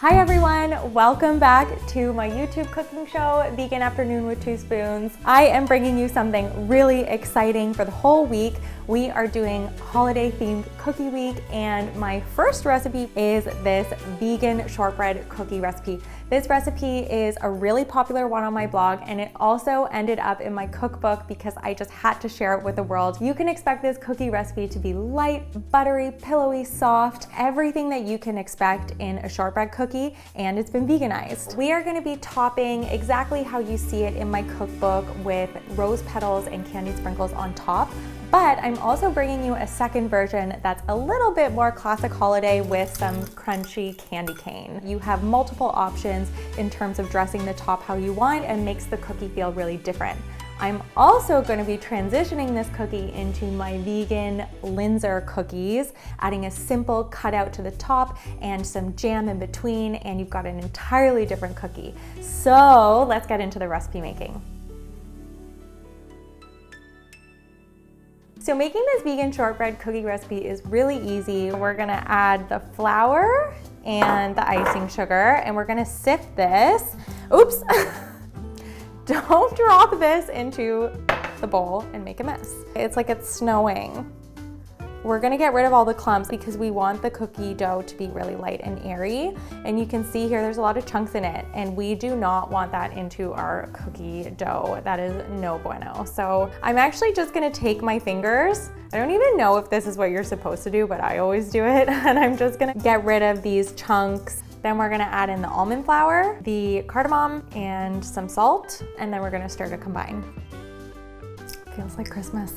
Hi everyone, welcome back to my YouTube cooking show, Vegan Afternoon with 2 Spoons. I am bringing you something really exciting for the whole week. We are doing holiday themed cookie week, and my first recipe is this vegan shortbread cookie recipe. This recipe is a really popular one on my blog, and it also ended up in my cookbook because I just had to share it with the world. You can expect this cookie recipe to be light, buttery, pillowy, soft, everything that you can expect in a shortbread cookie, and it's been veganized. We are going to be topping exactly how you see it in my cookbook with rose petals and candied sprinkles on top. But I'm also bringing you a second version that's a little bit more classic holiday with some crunchy candy cane. You have multiple options in terms of dressing the top how you want, and makes the cookie feel really different. I'm also going to be transitioning this cookie into my vegan Linzer cookies, adding a simple cutout to the top and some jam in between, and you've got an entirely different cookie. So let's get into the recipe making. So making this vegan shortbread cookie recipe is really easy. We're gonna add the flour and the icing sugar, and we're gonna sift this. Oops! Don't drop this into the bowl and make a mess. It's like it's snowing. We're gonna get rid of all the clumps because we want the cookie dough to be really light and airy. And you can see here there's a lot of chunks in it, and we do not want that into our cookie dough. That is no bueno. So I'm actually just gonna take my fingers. I don't even know if this is what you're supposed to do, but I always do it. And I'm just gonna get rid of these chunks. Then we're gonna add in the almond flour, the cardamom, and some salt. And then we're gonna stir to combine. Feels like Christmas.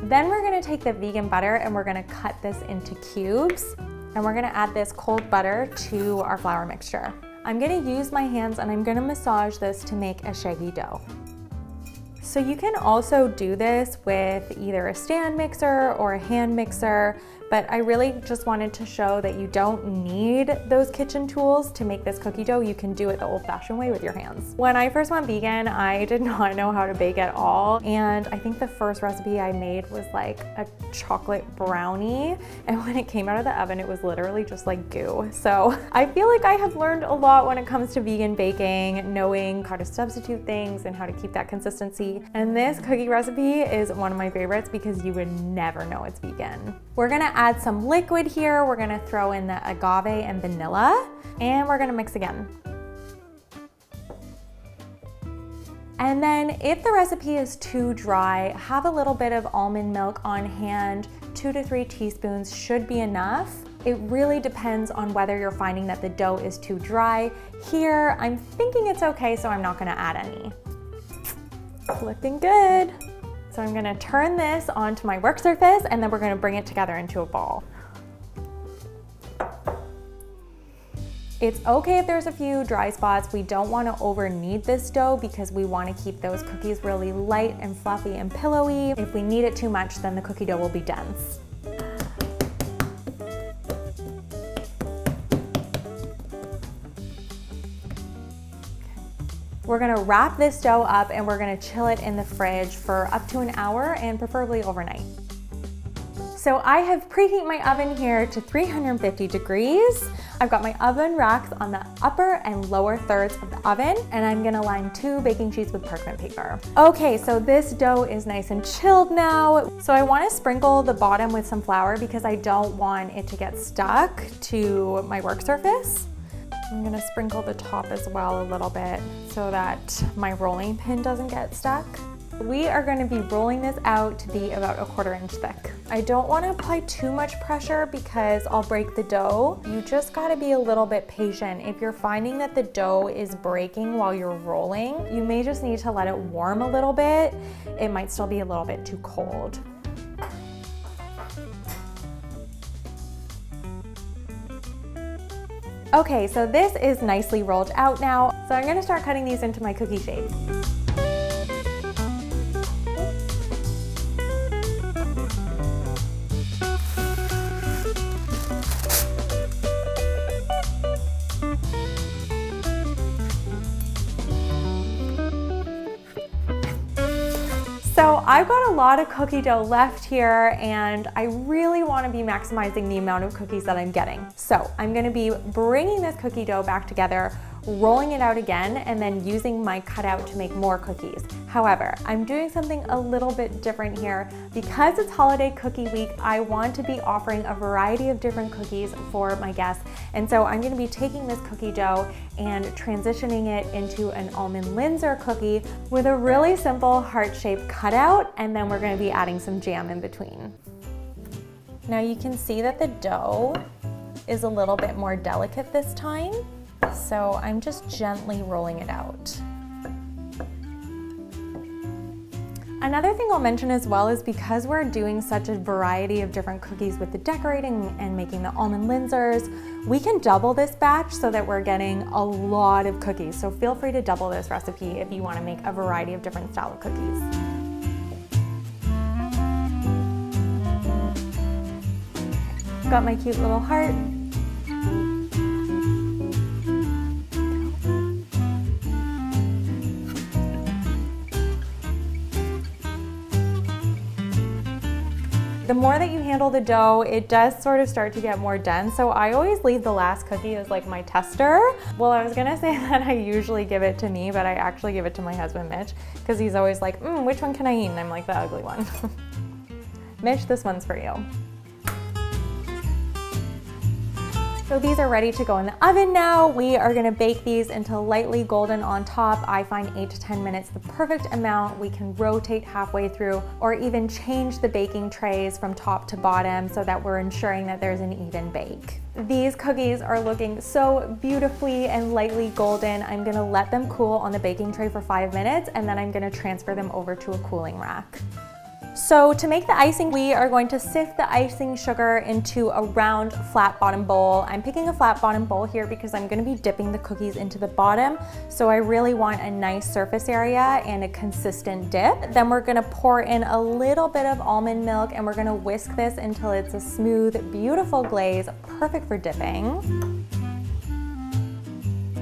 Then we're gonna take the vegan butter and we're gonna cut this into cubes, and we're gonna add this cold butter to our flour mixture. I'm gonna use my hands and I'm gonna massage this to make a shaggy dough. So you can also do this with either a stand mixer or a hand mixer, but I really just wanted to show that you don't need those kitchen tools to make this cookie dough. You can do it the old-fashioned way with your hands. When I first went vegan, I did not know how to bake at all, and I think the first recipe I made was like a chocolate brownie, and when it came out of the oven, it was literally just like goo. So I feel like I have learned a lot when it comes to vegan baking, knowing how to substitute things and how to keep that consistency. And this cookie recipe is one of my favorites because you would never know it's vegan. We're gonna add some liquid here. We're gonna throw in the agave and vanilla, and we're gonna mix again. And then if the recipe is too dry, have a little bit of almond milk on hand. 2 to 3 teaspoons should be enough. It really depends on whether you're finding that the dough is too dry. Here, I'm thinking it's okay, so I'm not gonna add any. Looking good. So I'm gonna turn this onto my work surface, and then we're gonna bring it together into a ball. It's okay if there's a few dry spots. We don't wanna over knead this dough because we wanna keep those cookies really light and fluffy and pillowy. If we knead it too much, then the cookie dough will be dense. We're gonna wrap this dough up and we're gonna chill it in the fridge for up to an hour, and preferably overnight. So I have preheat my oven here to 350 degrees. I've got my oven racks on the upper and lower thirds of the oven, and I'm gonna line 2 baking sheets with parchment paper. Okay, so this dough is nice and chilled now. So I wanna sprinkle the bottom with some flour because I don't want it to get stuck to my work surface. I'm gonna sprinkle the top as well a little bit so that my rolling pin doesn't get stuck. We are gonna be rolling this out to be about 1/4 inch thick. I don't wanna apply too much pressure because I'll break the dough. You just gotta be a little bit patient. If you're finding that the dough is breaking while you're rolling, you may just need to let it warm a little bit. It might still be a little bit too cold. Okay, so this is nicely rolled out now. So I'm gonna start cutting these into my cookie shape. So I've got a lot of cookie dough left here and I really want to be maximizing the amount of cookies that I'm getting. So I'm going to be bringing this cookie dough back together, rolling it out again, and then using my cutout to make more cookies. However, I'm doing something a little bit different here. Because it's holiday cookie week, I want to be offering a variety of different cookies for my guests. And so I'm going to be taking this cookie dough and transitioning it into an almond Linzer cookie with a really simple heart-shaped cutout, and then we're going to be adding some jam in between. Now you can see that the dough is a little bit more delicate this time. So I'm just gently rolling it out. Another thing I'll mention as well is because we're doing such a variety of different cookies with the decorating and making the almond Linzers, we can double this batch so that we're getting a lot of cookies. So feel free to double this recipe if you want to make a variety of different style of cookies. Got my cute little heart. The more that you handle the dough, it does sort of start to get more dense. So I always leave the last cookie as like my tester. Well, I was gonna say that I usually give it to me, but I actually give it to my husband, Mitch, because he's always like, which one can I eat? And I'm like, the ugly one. Mitch, this one's for you. So these are ready to go in the oven now. We are gonna bake these until lightly golden on top. I find 8 to 10 minutes the perfect amount. We can rotate halfway through or even change the baking trays from top to bottom so that we're ensuring that there's an even bake. These cookies are looking so beautifully and lightly golden. I'm gonna let them cool on the baking tray for 5 minutes, and then I'm gonna transfer them over to a cooling rack. So to make the icing, we are going to sift the icing sugar into a round flat bottom bowl. I'm picking a flat bottom bowl here because I'm going to be dipping the cookies into the bottom. So I really want a nice surface area and a consistent dip. Then we're going to pour in a little bit of almond milk and we're going to whisk this until it's a smooth, beautiful glaze, perfect for dipping.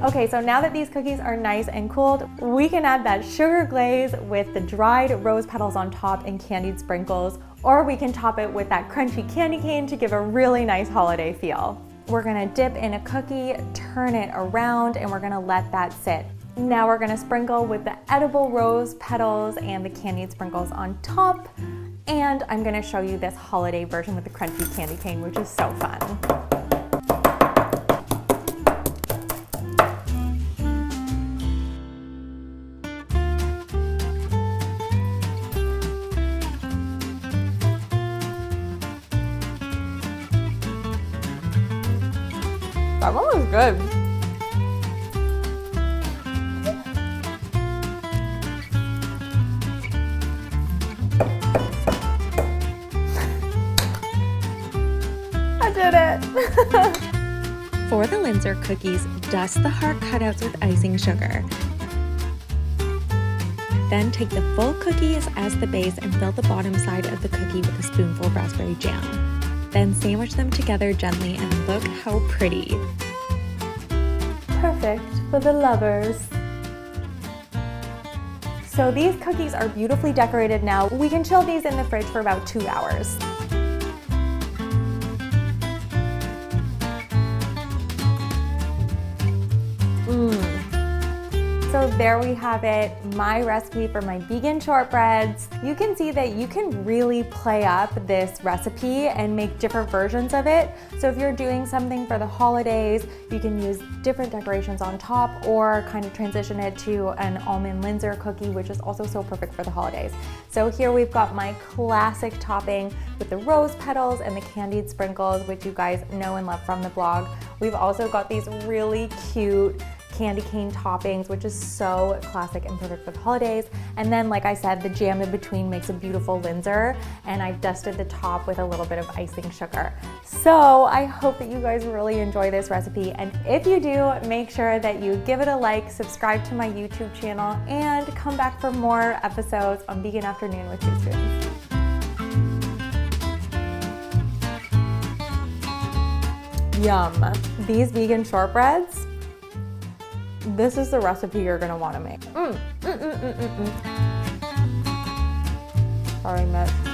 Okay, so now that these cookies are nice and cooled, we can add that sugar glaze with the dried rose petals on top and candied sprinkles, or we can top it with that crunchy candy cane to give a really nice holiday feel. We're gonna dip in a cookie, turn it around, and we're gonna let that sit. Now we're gonna sprinkle with the edible rose petals and the candied sprinkles on top, and I'm gonna show you this holiday version with the crunchy candy cane, which is so fun. That one was good. I did it. For the Linzer cookies, dust the heart cutouts with icing sugar. Then take the full cookies as the base and fill the bottom side of the cookie with a spoonful of raspberry jam. Then sandwich them together gently and look how pretty. Perfect for the lovers. So these cookies are beautifully decorated now. We can chill these in the fridge for about 2 hours. So there we have it, my recipe for my vegan shortbreads. You can see that you can really play up this recipe and make different versions of it. So if you're doing something for the holidays, you can use different decorations on top or kind of transition it to an almond Linzer cookie, which is also so perfect for the holidays. So here we've got my classic topping with the rose petals and the candied sprinkles, which you guys know and love from the blog. We've also got these really cute candy cane toppings, which is so classic and perfect for the holidays. And then, like I said, the jam in between makes a beautiful Linzer, and I've dusted the top with a little bit of icing sugar. So I hope that you guys really enjoy this recipe, and if you do, make sure that you give it a like, subscribe to my YouTube channel, and come back for more episodes on Vegan Afternoon with Two Spoons. Yum. These vegan shortbreads, this is the recipe you're gonna wanna make. Sorry, Mitch.